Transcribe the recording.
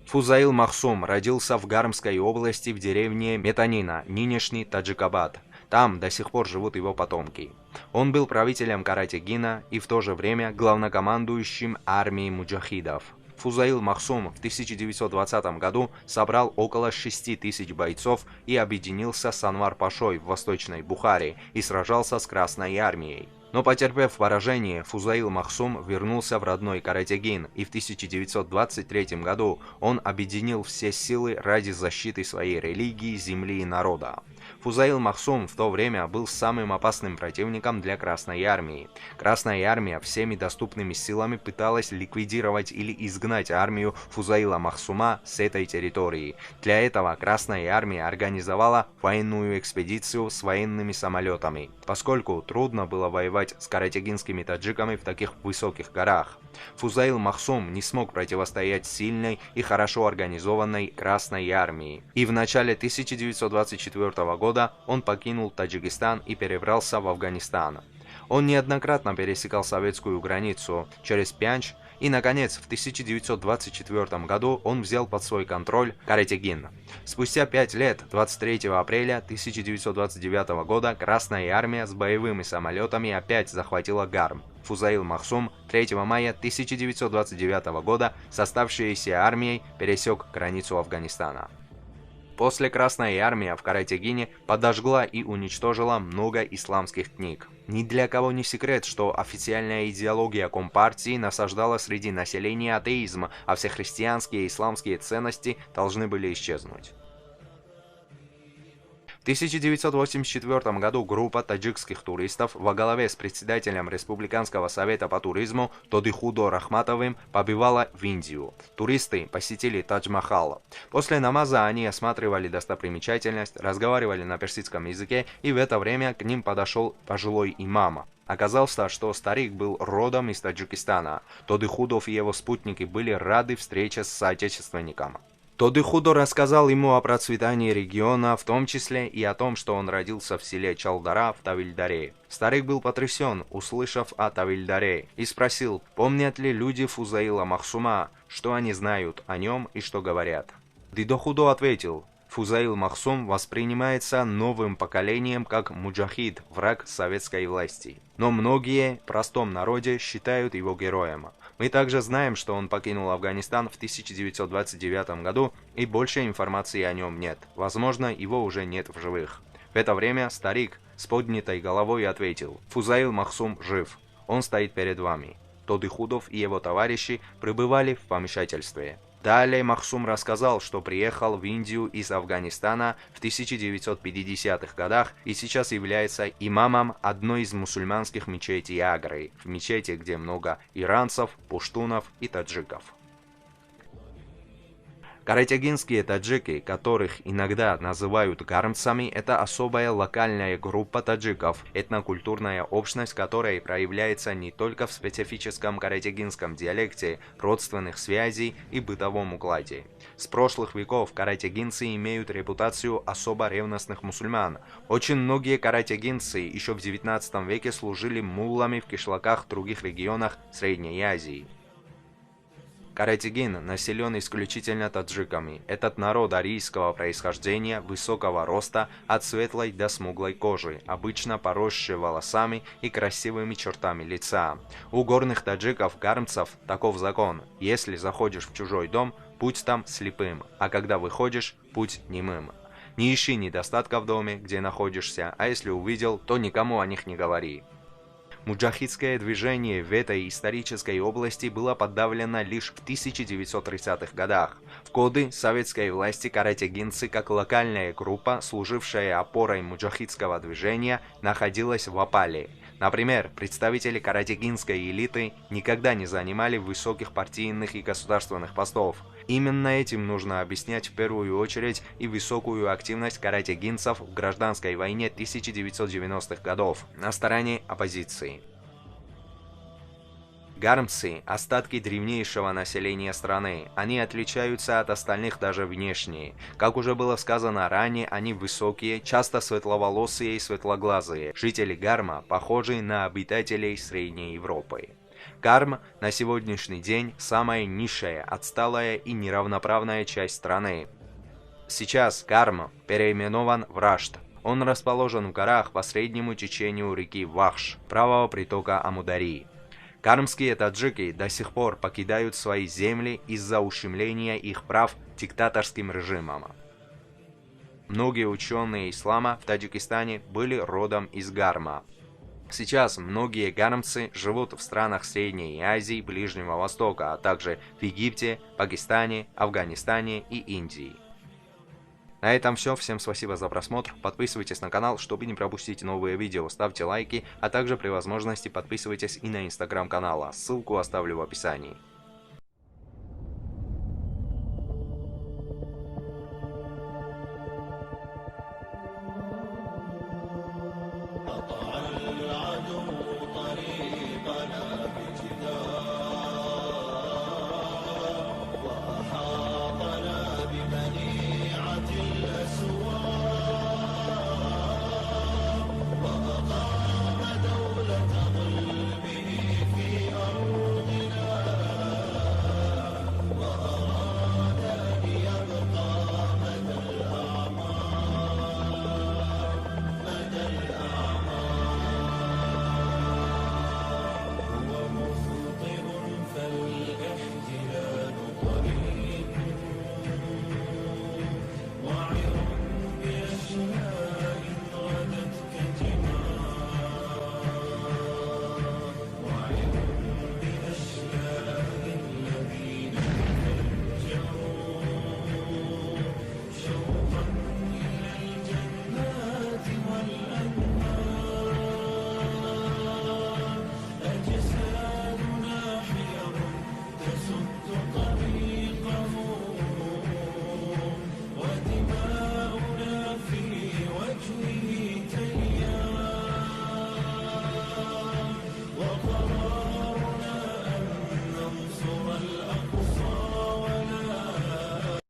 Фузаил Махсум родился в Гармской области в деревне Метанина, нынешний Таджикабад. Там до сих пор живут его потомки. Он был правителем Каратегина и в то же время главнокомандующим армией муджахидов. Фузаил Махсум в 1920 году собрал около 6000 бойцов и объединился с Анвар-пашой в Восточной Бухаре и сражался с Красной армией. Но потерпев поражение, Фузаил Махсум вернулся в родной Каратегин, и в 1923 году он объединил все силы ради защиты своей религии, земли и народа. Фузаил Махсум в то время был самым опасным противником для Красной армии. Красная армия всеми доступными силами пыталась ликвидировать или изгнать армию Фузаила Махсума с этой территории. Для этого Красная армия организовала военную экспедицию с военными самолетами, поскольку трудно было воевать с каратегинскими таджиками в таких высоких горах. Фузаил Махсум не смог противостоять сильной и хорошо организованной Красной армии, и в начале 1924 года он покинул Таджикистан и перебрался в Афганистан. Он неоднократно пересекал советскую границу через Пянч, и, наконец, в 1924 году он взял под свой контроль Каратегин. Спустя 5 лет, 23 апреля 1929 года, Красная армия с боевыми самолетами опять захватила Гарм. Фузаил Махсум 3 мая 1929 года с оставшейся армией пересек границу Афганистана. После Красная армия в Каратегине подожгла и уничтожила много исламских книг. Ни для кого не секрет, что официальная идеология Компартии насаждала среди населения атеизм, а все христианские и исламские ценности должны были исчезнуть. В 1984 году группа таджикских туристов во главе с председателем Республиканского совета по туризму Тодыхудо Рахматовым побывала в Индию. Туристы посетили Тадж-Махал. После намаза они осматривали достопримечательность, разговаривали на персидском языке, и в это время к ним подошел пожилой имам. Оказалось, что старик был родом из Таджикистана. Тодыхудов и его спутники были рады встрече с соотечественником. Тодыхудо рассказал ему о процветании региона, в том числе и о том, что он родился в селе Чалдара в Тавильдаре. Старик был потрясен, услышав о Тавильдаре, и спросил, помнят ли люди Фузаила Махсума, что они знают о нем и что говорят. Дидохудо ответил, Фузаил Махсум воспринимается новым поколением как муджахид, враг советской власти. Но многие в простом народе считают его героем. Мы также знаем, что он покинул Афганистан в 1929 году, и больше информации о нем нет. Возможно, его уже нет в живых. В это время старик с поднятой головой ответил, Фузаил Махсум жив, он стоит перед вами. Тодыхудов и его товарищи пребывали в помешательстве. Далее Махсум рассказал, что приехал в Индию из Афганистана в 1950-х годах и сейчас является имамом одной из мусульманских мечетей Агры, в мечети, где много иранцев, пуштунов и таджиков. Каратегинские таджики, которых иногда называют гармцами, это особая локальная группа таджиков, этнокультурная общность, которая проявляется не только в специфическом каратегинском диалекте, родственных связей и бытовом укладе. С прошлых веков каратегинцы имеют репутацию особо ревностных мусульман. Очень многие каратегинцы еще в 19 веке служили муллами в кишлаках в других регионах Средней Азии. Каратегин населен исключительно таджиками. Этот народ арийского происхождения, высокого роста, от светлой до смуглой кожи, обычно поросшие волосами и красивыми чертами лица. У горных таджиков-гармцев таков закон: если заходишь в чужой дом, будь там слепым, а когда выходишь, будь немым. Не ищи недостатка в доме, где находишься, а если увидел, то никому о них не говори. Муджахидское движение в этой исторической области было подавлено лишь в 1930-х годах. В годы советской власти каратегинцы, как локальная группа, служившая опорой муджахидского движения, находилась в опале. Например, представители каратегинской элиты никогда не занимали высоких партийных и государственных постов. Именно этим нужно объяснять в первую очередь и высокую активность каратегинцев в гражданской войне 1990-х годов на стороне оппозиции. Гармцы – остатки древнейшего населения страны. Они отличаются от остальных даже внешне. Как уже было сказано ранее, они высокие, часто светловолосые и светлоглазые. Жители Гарма похожи на обитателей Средней Европы. Карм на сегодняшний день самая низшая, отсталая и неравноправная часть страны. Сейчас Карм переименован в Рашт. Он расположен в горах по среднему течению реки Вахш, правого притока Амударьи. Кармские таджики до сих пор покидают свои земли из-за ущемления их прав диктаторским режимом. Многие ученые ислама в Таджикистане были родом из Гарма. Сейчас многие гармцы живут в странах Средней Азии, Ближнего Востока, а также в Египте, Пакистане, Афганистане и Индии. На этом все. Всем спасибо за просмотр. Подписывайтесь на канал, чтобы не пропустить новые видео. Ставьте лайки, а также при возможности подписывайтесь и на инстаграм канала. Ссылку оставлю в описании.